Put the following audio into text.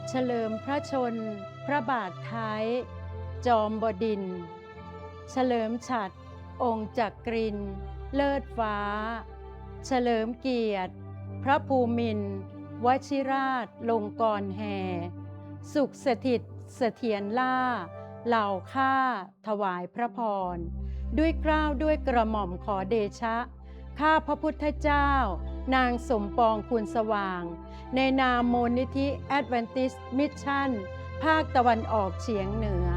เฉลิมพระชนพระบาทท้ายจอมบดินทร์เฉลิมฉัตรองค์จักรินทร์เลิศฟ้า เฉลิมเกียรติพระภูมินทร์วชิราชลงกรณ์แห่สุขสถิตเสถียรล่าเหล่าข้าถวายพระพรด้วยเกล้าวด้วยกระหม่อมขอเดชะข้าพระพุทธเจ้านางสมปองคุณสว่างในนามมูลนิธิแอดเวนทิสต์มิชชั่นภาคตะวันออกเฉียงเหนือ